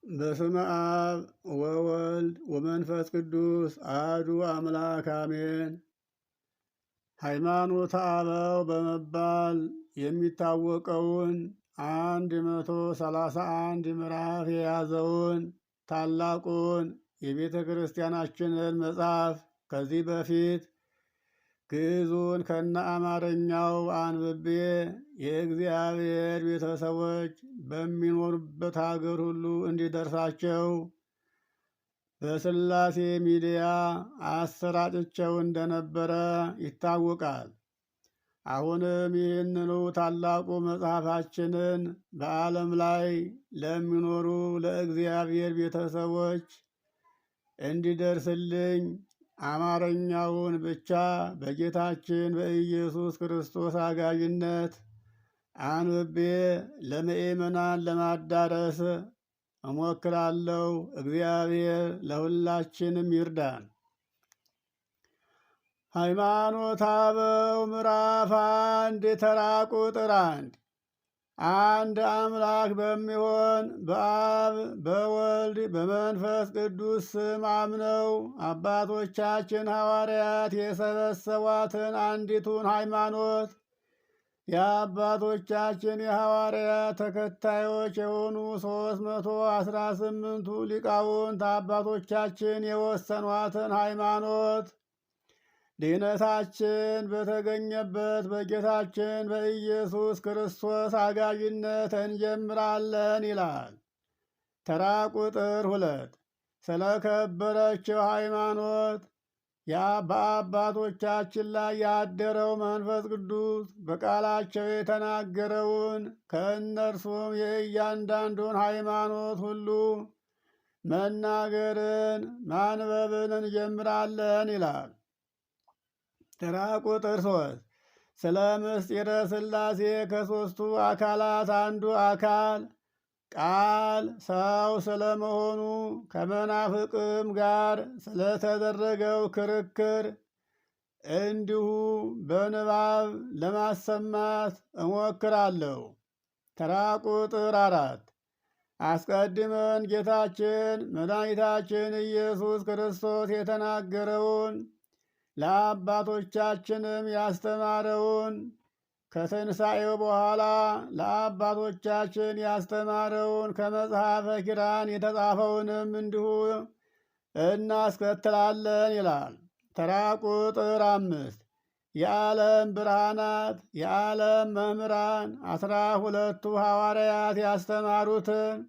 በስመ አብ ወወልድ ወመንፈስ ቅዱስ አሐዱ አምላክ አሜን። ሃይማኖተ አበው በመባል የሚታወቀውን 131 ምዕራፍ የያዘውን ታላቁን የቤተ ክርስቲያናችንን መጽሐፍ ከዚህ በፊት ግዕዙን ከነ አማርኛው አንብቤ የእግዚአብሔር ቤተሰቦች በሚኖሩበት ሀገር ሁሉ እንዲደርሳቸው በሥላሴ ሚዲያ አሰራጭቸው እንደነበረ ይታወቃል። አሁንም ይህንኑ ታላቁ መጽሐፋችንን በዓለም ላይ ለሚኖሩ ለእግዚአብሔር ቤተሰቦች እንዲደርስልኝ አማርኛውን ብቻ በጌታችን በኢየሱስ ክርስቶስ አጋዥነት አንብቤ ለምእመናን ለማዳረስ እሞክራለሁ። እግዚአብሔር ለሁላችንም ይርዳን። ሃይማኖተ አበው ምዕራፍ 1 ተራ ቁጥር 1 አንድ አምላክ በሚሆን በአብ በወልድ በመንፈስ ቅዱስ ስም አምነው አባቶቻችን ሐዋርያት የሰበሰቧትን አንዲቱን ሃይማኖት የአባቶቻችን የሐዋርያት ተከታዮች የሆኑ 318ቱ ሊቃውንት አባቶቻችን የወሰኗትን ሃይማኖት ድኅነታችን በተገኘበት በጌታችን በኢየሱስ ክርስቶስ አጋዥነት እንጀምራለን ይላል። ተራ ቁጥር 2 ስለ ከበረችው ሃይማኖት በአባቶቻችን ላይ ያደረው መንፈስ ቅዱስ በቃላቸው የተናገረውን ከእነርሱም የእያንዳንዱን ሃይማኖት ሁሉ መናገርን ማንበብን እንጀምራለን ይላል። ተራ ቁጥር 3 ስለ ምስጢረ ሥላሴ ከሦስቱ አካላት አንዱ አካል ቃል ሰው ስለመሆኑ ከመናፍቅም ጋር ስለተደረገው ክርክር እንዲሁ በንባብ ለማሰማት እሞክራለሁ። ተራ ቁጥር 4 አስቀድመን ጌታችን መድኃኒታችን ኢየሱስ ክርስቶስ የተናገረውን ለአባቶቻችንም ያስተማረውን ከትንሣኤው በኋላ ለአባቶቻችን ያስተማረውን ከመጽሐፈ ኪዳን የተጻፈውንም እንዲሁ እናስከትላለን ይላል። ተራ ቁጥር 5 የዓለም ብርሃናት የዓለም መምህራን 12ቱ ሐዋርያት ያስተማሩትን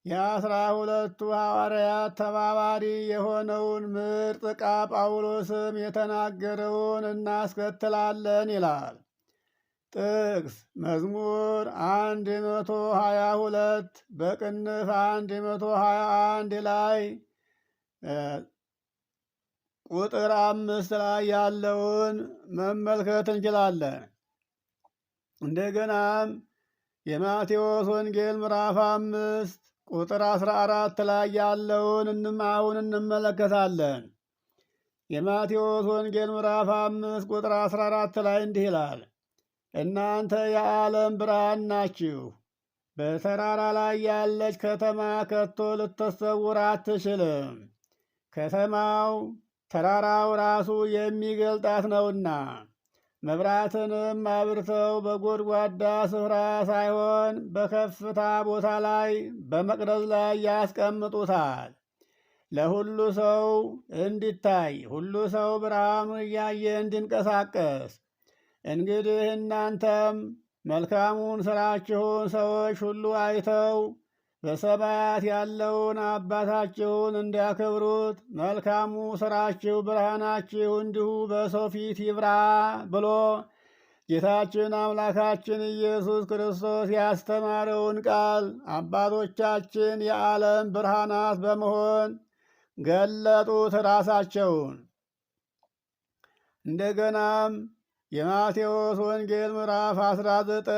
የ12ቱ ሐዋርያት ተባባሪ የሆነውን ምርጥ ዕቃ ጳውሎስም የተናገረውን እናስከትላለን ይላል። ጥቅስ መዝሙር 122 በቅንፍ 121 ላይ ቁጥር 5 ላይ ያለውን መመልከት እንችላለን። እንደገናም የማቴዎስ ወንጌል ምዕራፍ 5 ቁጥር 14 ላይ ያለውን አሁን እንመለከታለን። የማቴዎስ ወንጌል ምዕራፍ 5 ቁጥር 14 ላይ እንዲህ ይላል፣ እናንተ የዓለም ብርሃን ናችሁ። በተራራ ላይ ያለች ከተማ ከቶ ልትሰውር አትችልም። ከተማው ተራራው ራሱ የሚገልጣት ነውና። መብራትንም አብርተው በጎድጓዳ ስፍራ ሳይሆን በከፍታ ቦታ ላይ በመቅረዝ ላይ ያስቀምጡታል፣ ለሁሉ ሰው እንዲታይ፣ ሁሉ ሰው ብርሃኑን እያየ እንዲንቀሳቀስ። እንግዲህ እናንተም መልካሙን ሥራችሁን ሰዎች ሁሉ አይተው በሰማያት ያለውን አባታችሁን እንዲያከብሩት መልካሙ ሥራችሁ ብርሃናችሁ እንዲሁ በሰው ፊት ይብራ ብሎ ጌታችን አምላካችን ኢየሱስ ክርስቶስ ያስተማረውን ቃል አባቶቻችን የዓለም ብርሃናት በመሆን ገለጡት ራሳቸውን። እንደገናም የማቴዎስ ወንጌል ምዕራፍ 19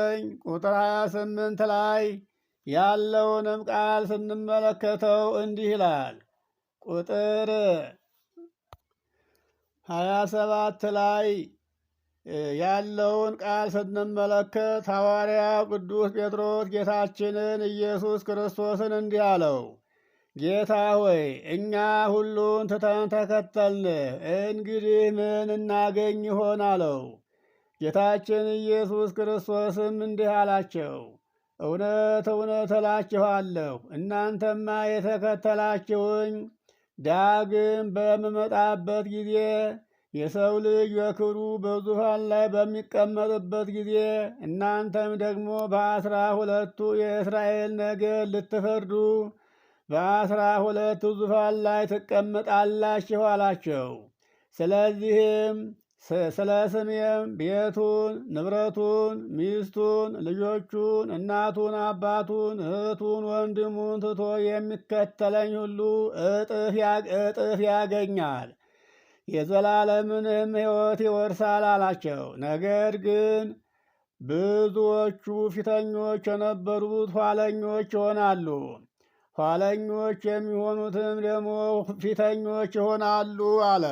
ቁጥር 28 ላይ ያለውንም ቃል ስንመለከተው እንዲህ ይላል። ቁጥር 27 ላይ ያለውን ቃል ስንመለከት ሐዋርያው ቅዱስ ጴጥሮስ ጌታችንን ኢየሱስ ክርስቶስን እንዲህ አለው፣ ጌታ ሆይ እኛ ሁሉን ትተን ተከተልንህ፣ እንግዲህ ምን እናገኝ ይሆን አለው። ጌታችን ኢየሱስ ክርስቶስም እንዲህ አላቸው፣ እውነት እውነት እላችኋለሁ እናንተማ የተከተላችሁኝ ዳግም በምመጣበት ጊዜ የሰው ልጅ በክብሩ በዙፋን ላይ በሚቀመጥበት ጊዜ እናንተም ደግሞ በ12ቱ የእስራኤል ነገድ ልትፈርዱ በ12ቱ ዙፋን ላይ ትቀመጣላችሁ አላቸው። ስለዚህም ስለ ስሜም ቤቱን፣ ንብረቱን፣ ሚስቱን፣ ልጆቹን፣ እናቱን፣ አባቱን፣ እህቱን፣ ወንድሙን ትቶ የሚከተለኝ ሁሉ እጥፍ ያገኛል፣ የዘላለምንም ሕይወት ይወርሳል አላቸው። ነገር ግን ብዙዎቹ ፊተኞች የነበሩት ኋለኞች ይሆናሉ፣ ኋለኞች የሚሆኑትም ደግሞ ፊተኞች ይሆናሉ አለ።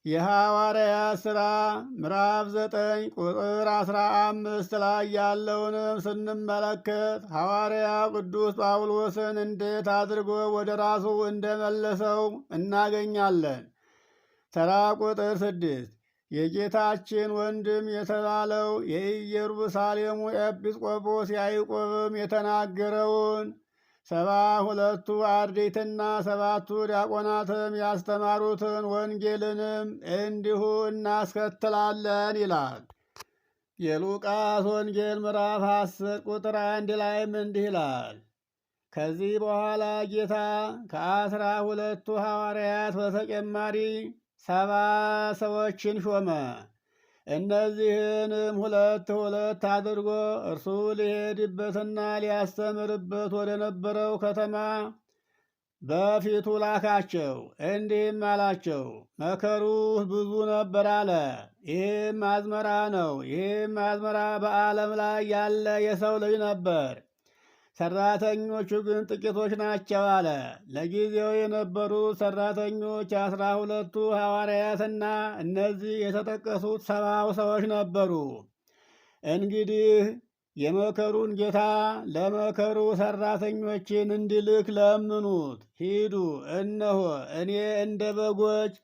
የሐዋርያት ሥራ ምዕራፍ 9 ቁጥር 15 ላይ ያለውንም ስንመለከት ሐዋርያው ቅዱስ ጳውሎስን እንዴት አድርጎ ወደ ራሱ እንደመለሰው እናገኛለን። ተራ ቁጥር 6 የጌታችን ወንድም የተባለው የኢየሩሳሌሙ ኤጲስቆጶስ ያዕቆብም የተናገረውን 72ቱ አርድእትና 7ቱ ዲያቆናትም ያስተማሩትን ወንጌልንም እንዲሁ እናስከትላለን ይላል። የሉቃስ ወንጌል ምዕራፍ 10 ቁጥር 1 ላይም እንዲህ ይላል፣ ከዚህ በኋላ ጌታ ከ12ቱ ሐዋርያት በተጨማሪ 70 ሰዎችን ሾመ። እነዚህንም ሁለት ሁለት አድርጎ እርሱ ሊሄድበትና ሊያስተምርበት ወደ ነበረው ከተማ በፊቱ ላካቸው። እንዲህም አላቸው፣ መከሩ ብዙ ነበር አለ። ይህም አዝመራ ነው። ይህም አዝመራ በዓለም ላይ ያለ የሰው ልጅ ነበር። ሰራተኞቹ ግን ጥቂቶች ናቸው አለ። ለጊዜው የነበሩት ሰራተኞች 12ቱ ሐዋርያትና እነዚህ የተጠቀሱት 70 ሰዎች ነበሩ። እንግዲህ የመከሩን ጌታ ለመከሩ ሰራተኞችን እንዲልክ ለምኑት። ሂዱ፣ እነሆ እኔ እንደ በጎች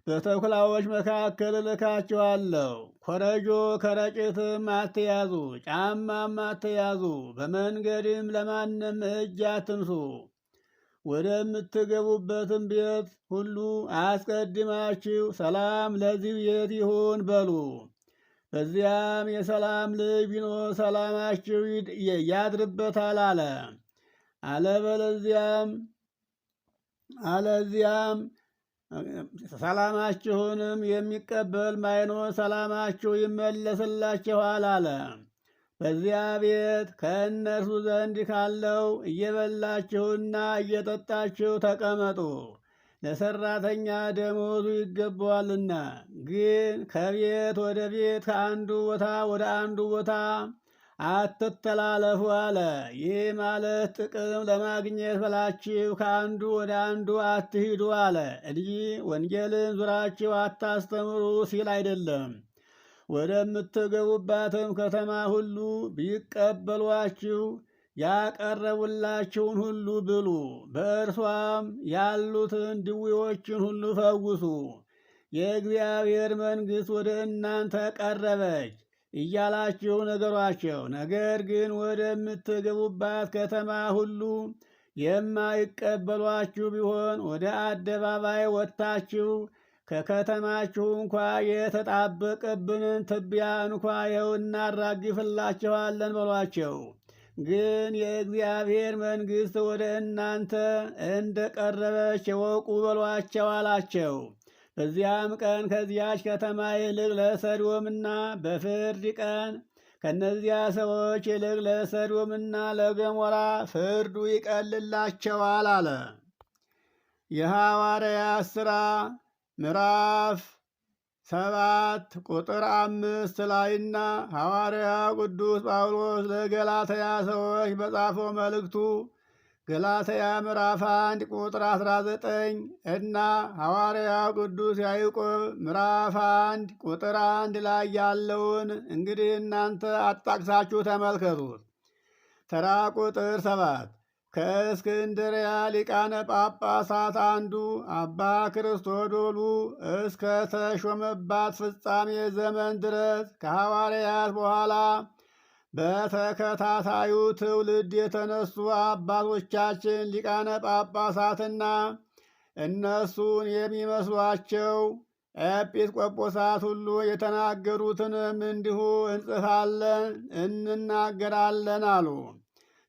በተኩላዎች መካከል እልካችኋለሁ። ኮረጆ ከረጢትም አትያዙ፣ ጫማም አትያዙ፣ በመንገድም ለማንም እጅ አትንሱ። ወደምትገቡበትም ቤት ሁሉ አስቀድማችሁ ሰላም ለዚህ ቤት ይሁን በሉ። በዚያም የሰላም ልጅ ቢኖር ሰላማችሁ ያድርበታል አለ። አለዚያም ሰላማችሁንም የሚቀበል ማይኖር ሰላማችሁ ይመለስላችኋል አለ። በዚያ ቤት ከእነርሱ ዘንድ ካለው እየበላችሁና እየጠጣችሁ ተቀመጡ፣ ለሰራተኛ ደሞዙ ይገባዋልና። ግን ከቤት ወደ ቤት ከአንዱ ቦታ ወደ አንዱ ቦታ አትተላለፉ አለ። ይህ ማለት ጥቅም ለማግኘት ብላችሁ ከአንዱ ወደ አንዱ አትሂዱ አለ እንጂ ወንጌልን ዙራችሁ አታስተምሩ ሲል አይደለም። ወደምትገቡባትም ከተማ ሁሉ ቢቀበሏችሁ ያቀረቡላችሁን ሁሉ ብሉ፣ በእርሷም ያሉትን ድውዮችን ሁሉ ፈውሱ። የእግዚአብሔር መንግሥት ወደ እናንተ ቀረበች እያላችሁ ነገሯቸው። ነገር ግን ወደምትገቡባት ከተማ ሁሉ የማይቀበሏችሁ ቢሆን ወደ አደባባይ ወጥታችሁ ከከተማችሁ እንኳ የተጣበቀብንን ትቢያ እንኳ ይኸው እናራግፍላችኋለን በሏቸው። ግን የእግዚአብሔር መንግሥት ወደ እናንተ እንደ ቀረበች እወቁ በሏቸው አላቸው። በዚያም ቀን ከዚያች ከተማ ይልቅ ለሰዶምና በፍርድ ቀን ከእነዚያ ሰዎች ይልቅ ለሰዶምና ለገሞራ ፍርዱ ይቀልላቸዋል አለ። የሐዋርያት ሥራ ምዕራፍ 7 ቁጥር 5 ላይና ሐዋርያው ቅዱስ ጳውሎስ ለገላትያ ሰዎች በጻፈው መልእክቱ ገላትያ ምዕራፍ 1 ቁጥር 19 እና ሐዋርያው ቅዱስ ያዕቆብ ምዕራፍ 1 ቁጥር 1 ላይ ያለውን እንግዲህ እናንተ አጣቅሳችሁ ተመልከቱት። ተራ ቁጥር 7 ከእስክንድርያ ሊቃነ ጳጳሳት አንዱ አባ ክርስቶዶሉ እስከ ተሾመባት ፍጻሜ ዘመን ድረስ ከሐዋርያት በኋላ በተከታታዩ ትውልድ የተነሱ አባቶቻችን ሊቃነ ጳጳሳትና እነሱን የሚመስሏቸው ኤጲስቆጶሳት ሁሉ የተናገሩትንም እንዲሁ እንጽፋለን እንናገራለን አሉ።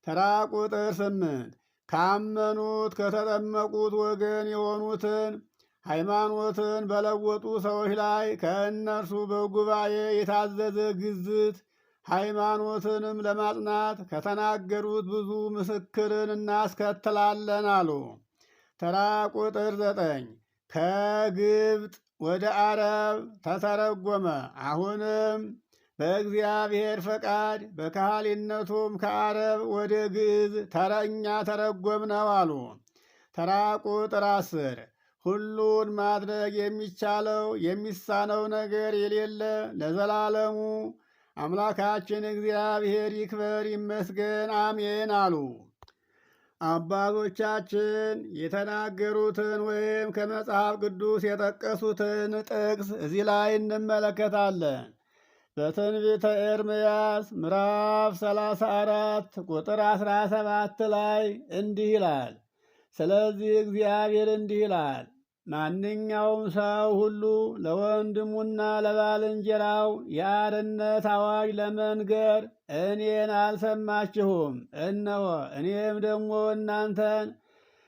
ተራ ቁጥር 8 ካመኑት ከተጠመቁት ወገን የሆኑትን ሃይማኖትን በለወጡ ሰዎች ላይ ከእነርሱ በጉባኤ የታዘዘ ግዝት ሃይማኖትንም ለማጽናት ከተናገሩት ብዙ ምስክርን እናስከትላለን አሉ። ተራ ቁጥር 9 ከግብፅ ወደ አረብ ተተረጎመ። አሁንም በእግዚአብሔር ፈቃድ በካህሊነቱም ከአረብ ወደ ግዕዝ ተረኛ ተረጎምነው አሉ። ተራ ቁጥር 10 ሁሉን ማድረግ የሚቻለው የሚሳነው ነገር የሌለ ለዘላለሙ አምላካችን እግዚአብሔር ይክበር ይመስገን፣ አሜን አሉ። አባቶቻችን የተናገሩትን ወይም ከመጽሐፍ ቅዱስ የጠቀሱትን ጥቅስ እዚህ ላይ እንመለከታለን። በትንቢተ ኤርምያስ ምዕራፍ 34 ቁጥር 17 ላይ እንዲህ ይላል። ስለዚህ እግዚአብሔር እንዲህ ይላል፣ ማንኛውም ሰው ሁሉ ለወንድሙና ለባልንጀራው የአርነት አዋጅ ለመንገር እኔን አልሰማችሁም። እነሆ እኔም ደግሞ እናንተን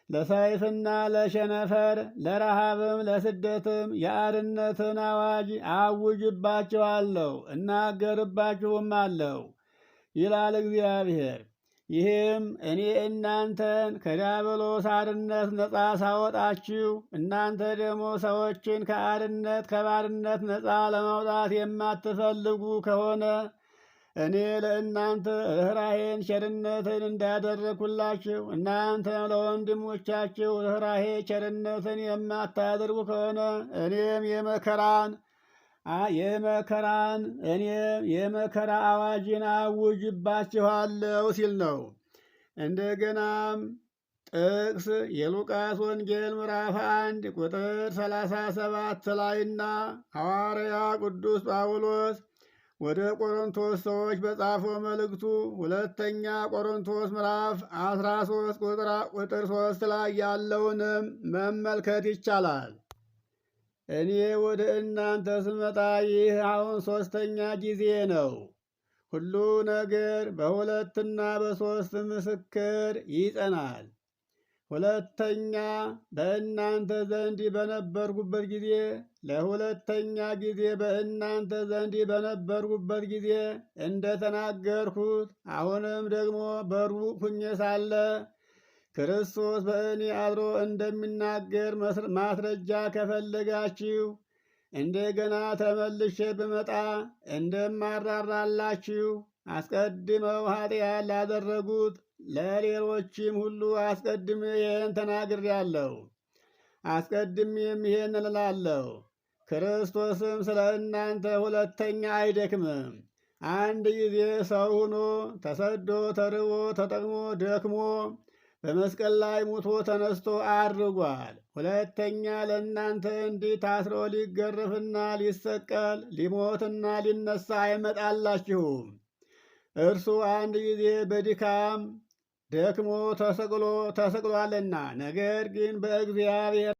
ለሰይፍና ለሸነፈር ለረሃብም ለስደትም የአርነትን አዋጅ አውጅባችኋለሁ እናገርባችሁም አለው ይላል እግዚአብሔር። ይህም እኔ እናንተን ከዲያብሎስ አርነት ነፃ ሳወጣችሁ እናንተ ደግሞ ሰዎችን ከአርነት ከባርነት ነፃ ለማውጣት የማትፈልጉ ከሆነ እኔ ለእናንተ ርኅራኄን ቸርነትን እንዳደረግሁላችሁ እናንተ ለወንድሞቻችሁ ርኅራኄ ቸርነትን የማታደርጉ ከሆነ እኔም የመከራ አዋጅን አውጅባችኋለሁ ሲል ነው። እንደገናም ጥቅስ የሉቃስ ወንጌል ምዕራፍ 1 ቁጥር 37 ላይና ሐዋርያ ቅዱስ ጳውሎስ ወደ ቆሮንቶስ ሰዎች በጻፈው መልእክቱ ሁለተኛ ቆሮንቶስ ምዕራፍ 13 ቁጥር 3 ላይ ያለውንም መመልከት ይቻላል። እኔ ወደ እናንተ ስመጣ ይህ አሁን 3ኛ ጊዜ ነው። ሁሉ ነገር በሁለትና በሦስት ምስክር ይጸናል። ሁለተኛ በእናንተ ዘንድ በነበርኩበት ጊዜ ለሁለተኛ ጊዜ በእናንተ ዘንድ በነበርኩበት ጊዜ እንደተናገርኩት አሁንም ደግሞ በሩቅ ሁኜ ሳለ ክርስቶስ በእኔ አድሮ እንደሚናገር ማስረጃ ከፈለጋችሁ እንደገና ተመልሼ ብመጣ እንደማራራላችሁ አስቀድመው ኃጢአት ላደረጉት ለሌሎችም ሁሉ አስቀድሜ ይህን ተናግሬአለሁ። አስቀድሜም ይህን እላለሁ። ክርስቶስም ስለ እናንተ ሁለተኛ አይደክምም። አንድ ጊዜ ሰው ሆኖ ተሰዶ ተርቦ ተጠቅሞ ደክሞ በመስቀል ላይ ሙቶ ተነስቶ አድርጓል። ሁለተኛ ለእናንተ እንዲህ ታስሮ ሊገረፍና ሊሰቀል ሊሞትና ሊነሳ አይመጣላችሁም። እርሱ አንድ ጊዜ በድካም ደክሞ ተሰቅሏልና፣ ነገር ግን በእግዚአብሔር